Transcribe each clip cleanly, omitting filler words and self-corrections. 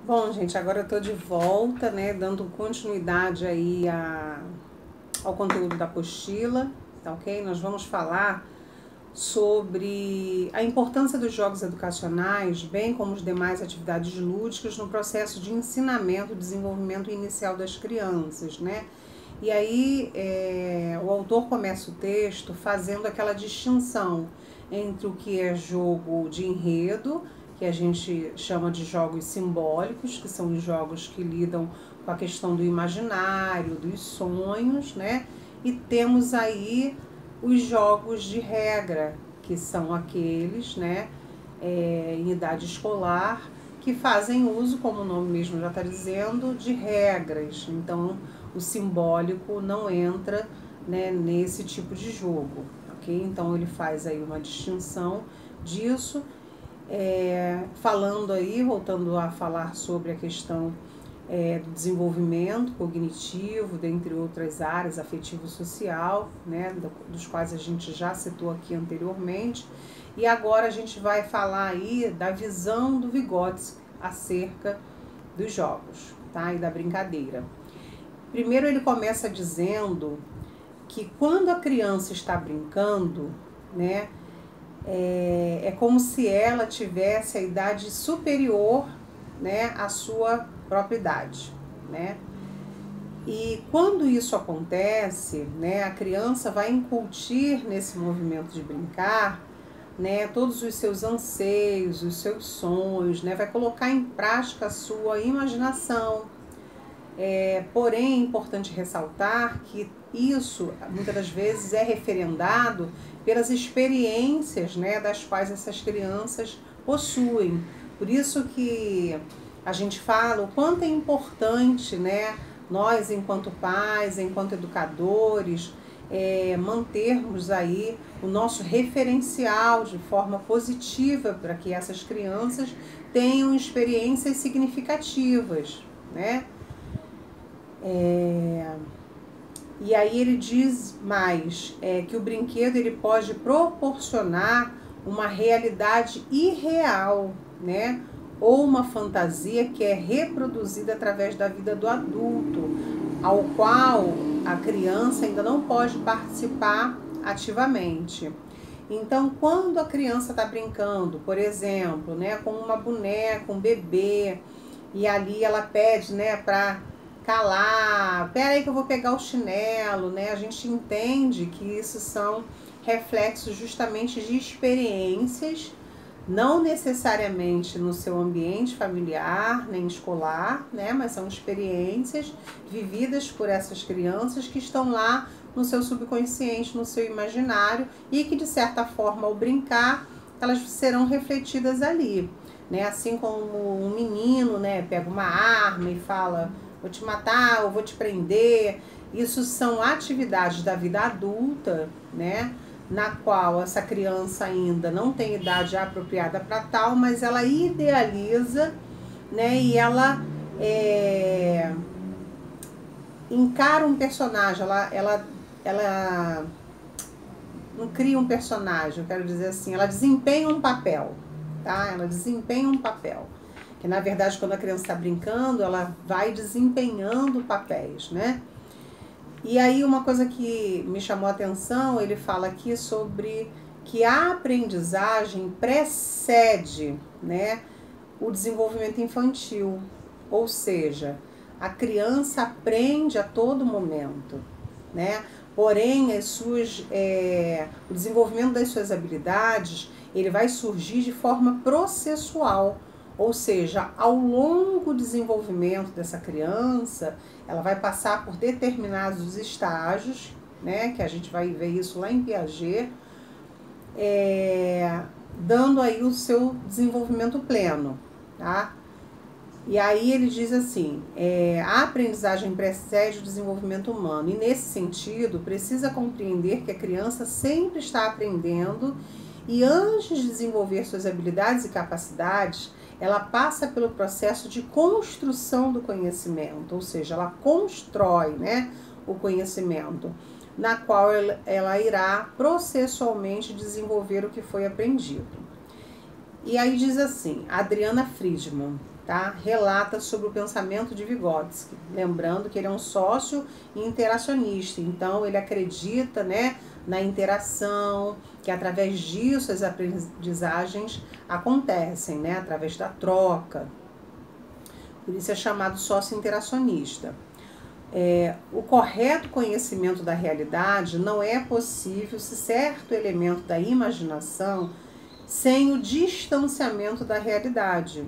Bom, gente, agora eu tô de volta, né, dando continuidade aí ao conteúdo da apostila, tá ok? Nós vamos falar sobre a importância dos jogos educacionais, bem como as demais atividades lúdicas no processo de ensinamento e desenvolvimento inicial das crianças, né? E aí o autor começa o texto fazendo aquela distinção entre o que é jogo de enredo, que a gente chama de jogos simbólicos, que são os jogos que lidam com a questão do imaginário, dos sonhos, né? E temos aí os jogos de regra, que são aqueles, né, em idade escolar, que fazem uso, como o nome mesmo já está dizendo, de regras. Então, o simbólico não entra, né, nesse tipo de jogo, ok? Então, ele faz aí uma distinção disso, falando aí, voltando a falar sobre a questão do desenvolvimento cognitivo, dentre outras áreas, afetivo-social, né, dos quais a gente já citou aqui anteriormente. E agora a gente vai falar aí da visão do Vygotsky acerca dos jogos, tá, e da brincadeira. Primeiro ele começa dizendo que quando a criança está brincando, né, é como se ela tivesse a idade superior, né, à sua própria idade, né? E quando isso acontece, né, a criança vai incutir nesse movimento de brincar, né, todos os seus anseios, os seus sonhos, né, vai colocar em prática a sua imaginação. Porém, é importante ressaltar que isso, muitas das vezes, é referendado pelas experiências, né, das quais essas crianças possuem. Por isso que a gente fala o quanto é importante, né, nós, enquanto pais, enquanto educadores, mantermos aí o nosso referencial de forma positiva para que essas crianças tenham experiências significativas, né? E aí ele diz mais, que o brinquedo ele pode proporcionar uma realidade irreal, né? Ou uma fantasia que é reproduzida através da vida do adulto, ao qual a criança ainda não pode participar ativamente. Então, quando a criança está brincando, por exemplo, né, com uma boneca, um bebê, e ali ela pede, né, para calar, pera aí que eu vou pegar o chinelo, né? A gente entende que isso são reflexos justamente de experiências, não necessariamente no seu ambiente familiar, nem escolar, né? Mas são experiências vividas por essas crianças que estão lá no seu subconsciente, no seu imaginário e que, de certa forma, ao brincar, elas serão refletidas ali, né? Assim como um menino, né, pega uma arma e fala: vou te matar ou vou te prender. Isso são atividades da vida adulta, né? Na qual essa criança ainda não tem idade apropriada para tal, mas ela idealiza, né? E ela encara um personagem, ela não cria um personagem, eu quero dizer assim, ela desempenha um papel, tá? Ela desempenha um papel. Que na verdade, quando a criança está brincando, ela vai desempenhando papéis, né? E aí uma coisa que me chamou a atenção, ele fala aqui sobre que a aprendizagem precede, né, o desenvolvimento infantil. Ou seja, a criança aprende a todo momento, né? Porém, o desenvolvimento das suas habilidades, ele vai surgir de forma processual. Ou seja, ao longo do desenvolvimento dessa criança, ela vai passar por determinados estágios, né? Que a gente vai ver isso lá em Piaget, dando aí o seu desenvolvimento pleno, tá? E aí ele diz assim, a aprendizagem precede o desenvolvimento humano e nesse sentido precisa compreender que a criança sempre está aprendendo e antes de desenvolver suas habilidades e capacidades, ela passa pelo processo de construção do conhecimento, ou seja, ela constrói, né, o conhecimento, na qual ela irá processualmente desenvolver o que foi aprendido. E aí diz assim, Adriana Friedman: tá? Relata sobre o pensamento de Vygotsky, lembrando que ele é um sócio interacionista, então ele acredita, né, na interação, que através disso as aprendizagens acontecem, né, através da troca. Por isso é chamado sócio interacionista. O correto conhecimento da realidade não é possível se certo elemento da imaginação sem o distanciamento da realidade.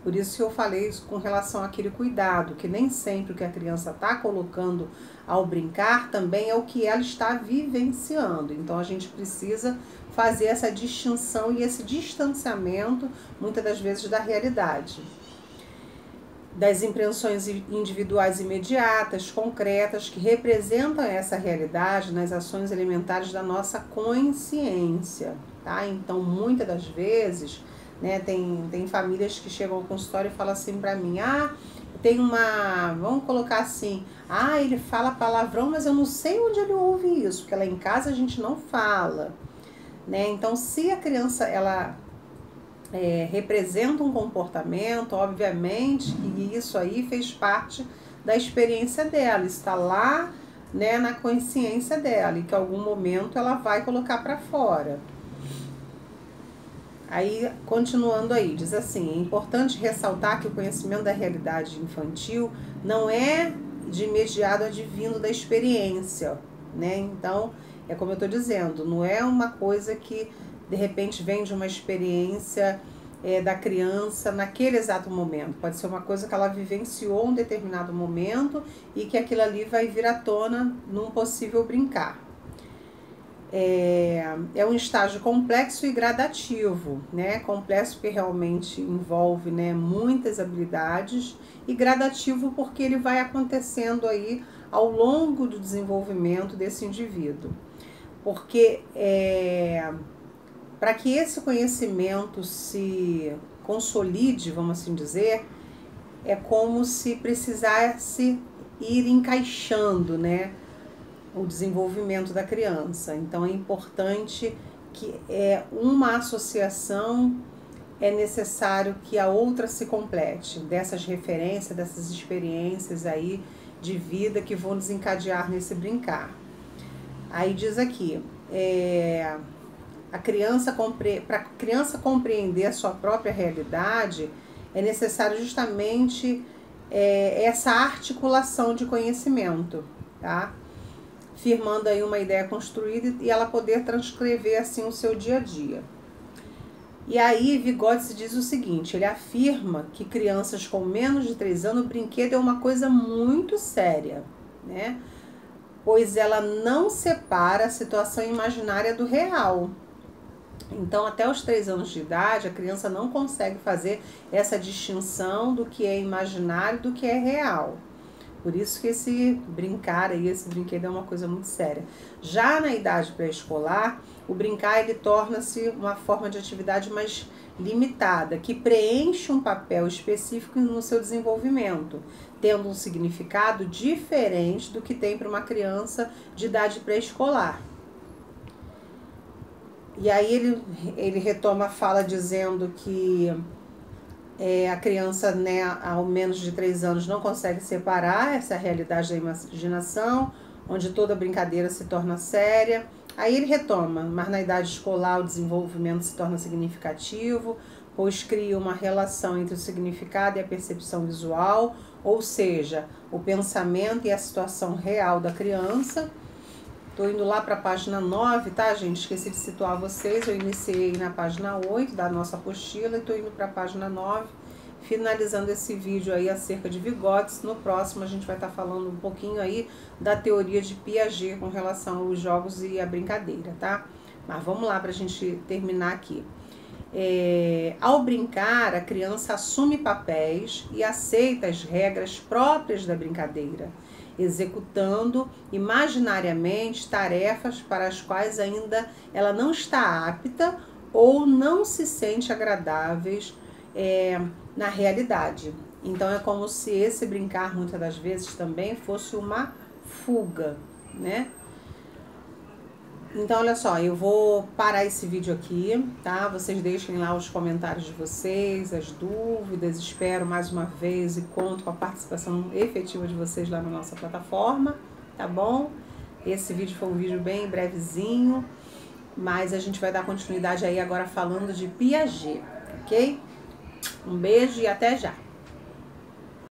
Por isso que eu falei isso com relação àquele cuidado, que nem sempre o que a criança está colocando ao brincar também é o que ela está vivenciando. Então a gente precisa fazer essa distinção e esse distanciamento, muitas das vezes, da realidade. Das impressões individuais imediatas, concretas, que representam essa realidade nas ações elementares da nossa consciência, tá? Então, muitas das vezes, né, tem famílias que chegam ao consultório e falam assim para mim, tem uma, vamos colocar assim, ele fala palavrão, mas eu não sei onde ele ouve isso, porque lá em casa a gente não fala, né? Então, se a criança, ela representa um comportamento, obviamente que isso aí fez parte da experiência dela, está lá, né, na consciência dela, e que em algum momento ela vai colocar para fora. Aí, continuando aí, diz assim, é importante ressaltar que o conhecimento da realidade infantil não é de imediato advindo da experiência, né? Então, é como eu estou dizendo, não é uma coisa que de repente vem de uma experiência da criança naquele exato momento. Pode ser uma coisa que ela vivenciou em um determinado momento e que aquilo ali vai vir à tona num possível brincar. É um estágio complexo e gradativo, né? Complexo porque realmente envolve, né, muitas habilidades, e gradativo porque ele vai acontecendo aí ao longo do desenvolvimento desse indivíduo. Porque para que esse conhecimento se consolide, vamos assim dizer, é como se precisasse ir encaixando, né, o desenvolvimento da criança. Então é importante que uma associação é necessário que a outra se complete, dessas referências, dessas experiências aí de vida que vão desencadear nesse brincar. Aí diz aqui, para a criança compreender a sua própria realidade, é necessário justamente essa articulação de conhecimento, tá? Firmando aí uma ideia construída e ela poder transcrever assim o seu dia a dia. E aí Vygotsky diz o seguinte, ele afirma que crianças com menos de 3 anos, o brinquedo é uma coisa muito séria, né? Pois ela não separa a situação imaginária do real. Então, até os 3 anos de idade, a criança não consegue fazer essa distinção do que é imaginário e do que é real. Por isso que esse brincar aí, esse brinquedo é uma coisa muito séria. Já na idade pré-escolar, o brincar ele torna-se uma forma de atividade mais limitada, que preenche um papel específico no seu desenvolvimento, tendo um significado diferente do que tem para uma criança de idade pré-escolar. E aí ele retoma a fala dizendo que a criança, né, ao menos de 3 anos não consegue separar essa realidade da imaginação, onde toda brincadeira se torna séria. Aí ele retoma, mas na idade escolar o desenvolvimento se torna significativo, pois cria uma relação entre o significado e a percepção visual, ou seja, o pensamento e a situação real da criança. Estou indo lá para a página 9, tá, gente? Esqueci de situar vocês. Eu iniciei na página 8 da nossa apostila e estou indo para a página 9, finalizando esse vídeo aí acerca de Vygotsky. No próximo a gente vai estar falando um pouquinho aí da teoria de Piaget com relação aos jogos e a brincadeira, tá? Mas vamos lá para a gente terminar aqui. Ao brincar, a criança assume papéis e aceita as regras próprias da brincadeira, executando imaginariamente tarefas para as quais ainda ela não está apta ou não se sente agradáveis na realidade. Então é como se esse brincar muitas das vezes também fosse uma fuga, né? Então, olha só, eu vou parar esse vídeo aqui, tá? Vocês deixem lá os comentários de vocês, as dúvidas. Espero mais uma vez e conto com a participação efetiva de vocês lá na nossa plataforma, tá bom? Esse vídeo foi um vídeo bem brevezinho, mas a gente vai dar continuidade aí agora falando de Piaget, ok? Um beijo e até já!